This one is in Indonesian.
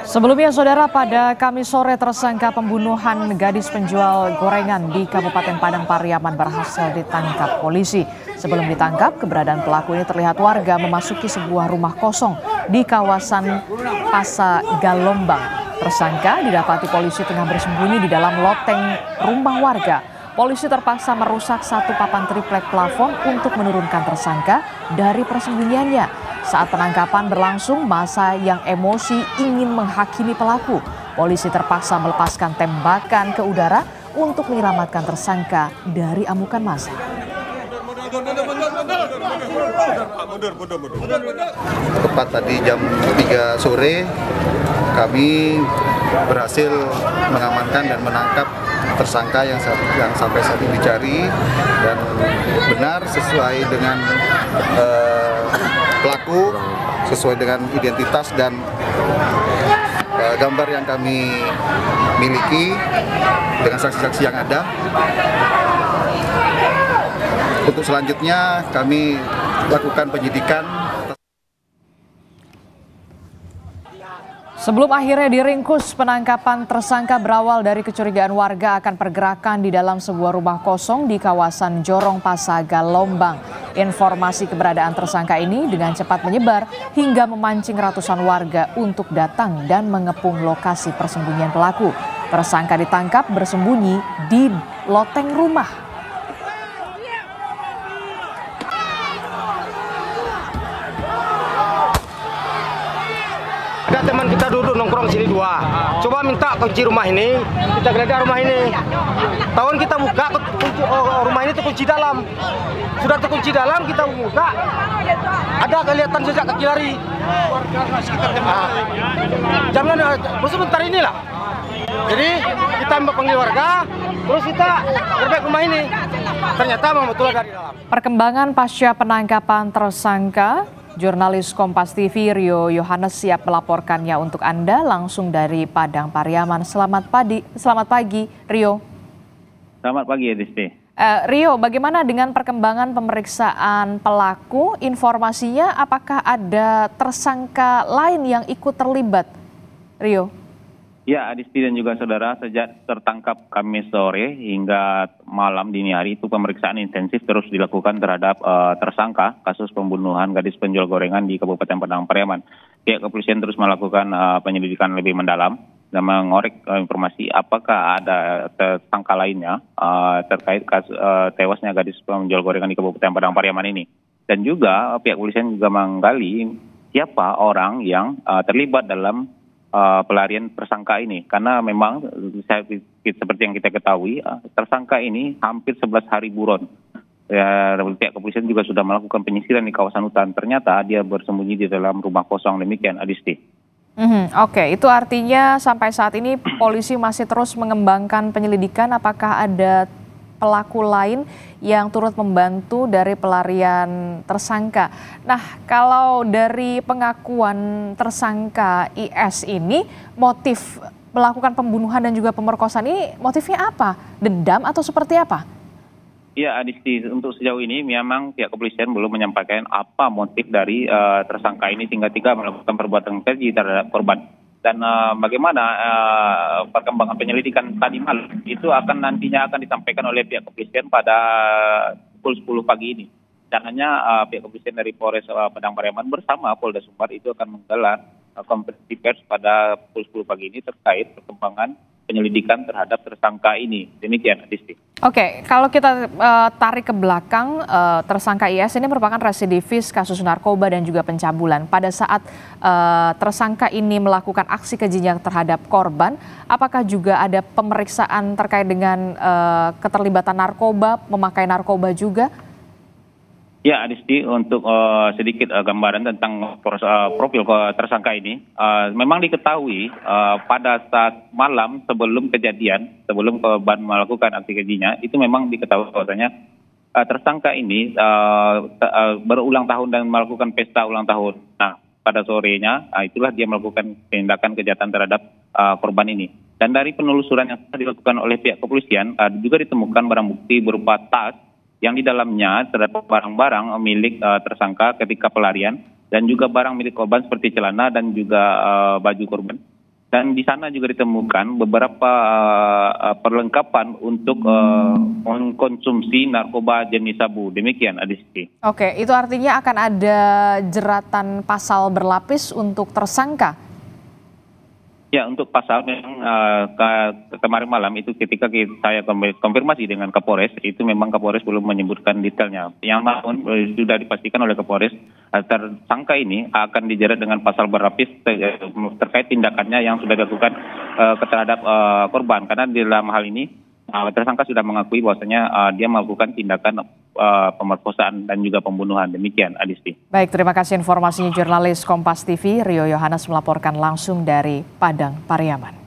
Sebelumnya, saudara, pada Kamis sore tersangka pembunuhan gadis penjual gorengan di Kabupaten Padang Pariaman berhasil ditangkap polisi. Sebelum ditangkap, keberadaan pelaku ini terlihat warga memasuki sebuah rumah kosong di kawasan Pasa Galombang. Tersangka didapati polisi tengah bersembunyi di dalam loteng rumah warga. Polisi terpaksa merusak satu papan triplek plafon untuk menurunkan tersangka dari persembunyiannya. Saat penangkapan berlangsung, massa yang emosi ingin menghakimi pelaku. Polisi terpaksa melepaskan tembakan ke udara untuk menyelamatkan tersangka dari amukan massa. Tepat tadi jam 3 sore, kami berhasil mengamankan dan menangkap tersangka yang sampai saat ini dicari, dan benar sesuai dengan pelaku, sesuai dengan identitas dan gambar yang kami miliki dengan saksi-saksi yang ada. Untuk selanjutnya kami lakukan penyidikan. Sebelum akhirnya diringkus, penangkapan tersangka berawal dari kecurigaan warga akan pergerakan di dalam sebuah rumah kosong di kawasan Jorong Pasa Galombang. Informasi keberadaan tersangka ini dengan cepat menyebar hingga memancing ratusan warga untuk datang dan mengepung lokasi persembunyian pelaku. Tersangka ditangkap bersembunyi di loteng rumah. Ada teman kita duduk nongkrong sini dua. Coba minta kunci rumah ini, kita geledah rumah ini. Tahun kita buka rumah ini terkunci dalam. Sudah terkunci dalam, kita buka. Ada kelihatan jejak kaki lari. Jam sebentar inilah. Jadi kita panggil warga, terus kita gerbek rumah ini. Ternyata memang betul dari dalam. Perkembangan pasca penangkapan tersangka, jurnalis Kompas TV Rio Yohanes siap melaporkannya untuk Anda langsung dari Padang Pariaman. Selamat pagi, Rio. Selamat pagi, Disti. Rio, bagaimana dengan perkembangan pemeriksaan pelaku? Informasinya apakah ada tersangka lain yang ikut terlibat, Rio? Ya, Adisti dan juga saudara, sejak tertangkap Kamis sore hingga malam dini hari itu pemeriksaan intensif terus dilakukan terhadap tersangka kasus pembunuhan gadis penjual gorengan di Kabupaten Padang Pariaman. Pihak kepolisian terus melakukan penyelidikan lebih mendalam dan mengorek informasi apakah ada tersangka lainnya terkait kasus tewasnya gadis penjual gorengan di Kabupaten Padang Pariaman ini. Dan juga pihak kepolisian juga menggali siapa orang yang terlibat dalam pelarian tersangka ini, karena memang seperti yang kita ketahui tersangka ini hampir 11 hari buron. Pihak kepolisian juga sudah melakukan penyisiran di kawasan hutan. Ternyata dia bersembunyi di dalam rumah kosong. Demikian, Adisti. Oke, itu artinya sampai saat ini polisi masih terus mengembangkan penyelidikan apakah ada pelaku lain yang turut membantu dari pelarian tersangka. Nah, kalau dari pengakuan tersangka IS ini, motif melakukan pembunuhan dan juga pemerkosaan ini motifnya apa? Dendam atau seperti apa? Ya, Adisti, untuk sejauh ini memang pihak kepolisian belum menyampaikan apa motif dari tersangka ini sehingga melakukan perbuatan keji terhadap korban. Dan bagaimana perkembangan penyelidikan tadi malam itu nantinya akan disampaikan oleh pihak kepolisian pada pukul 10 pagi ini. Dan hanya pihak kepolisian dari Polres Padang Pariaman bersama Polda Sumbar itu akan menggelar konferensi pers pada pukul 10 pagi ini terkait perkembangan penyelidikan terhadap tersangka ini. Demikian, Adisti. Oke, kalau kita tarik ke belakang, tersangka IS ini merupakan residivis kasus narkoba dan juga pencabulan. Pada saat tersangka ini melakukan aksi kejinya terhadap korban, apakah juga ada pemeriksaan terkait dengan keterlibatan narkoba, memakai narkoba juga? Ya, Adisti, untuk sedikit gambaran tentang profil tersangka ini, memang diketahui pada saat malam sebelum kejadian, sebelum korban melakukan aksi kejinya, itu memang diketahui bahwasanya tersangka ini berulang tahun dan melakukan pesta ulang tahun. Nah, pada sorenya, itulah dia melakukan tindakan kejahatan terhadap korban ini. Dan dari penelusuran yang sudah dilakukan oleh pihak kepolisian, juga ditemukan barang bukti berupa tas yang di dalamnya terdapat barang-barang milik tersangka ketika pelarian dan juga barang milik korban seperti celana dan juga baju korban. Dan di sana juga ditemukan beberapa perlengkapan untuk mengkonsumsi narkoba jenis sabu. Demikian, Adisti. Oke, itu artinya akan ada jeratan pasal berlapis untuk tersangka. Ya, untuk pasal memang kemarin malam itu ketika saya konfirmasi dengan Kapolres, itu memang Kapolres belum menyebutkan detailnya. Yang namun sudah dipastikan oleh Kapolres, tersangka ini akan dijerat dengan pasal berlapis terkait tindakannya yang sudah dilakukan terhadap korban. Karena di dalam hal ini tersangka sudah mengakui bahwasanya dia melakukan tindakan pemerkosaan dan juga pembunuhan. Demikian, Adisti. Baik, terima kasih informasinya jurnalis Kompas TV Rio Yohanes melaporkan langsung dari Padang Pariaman.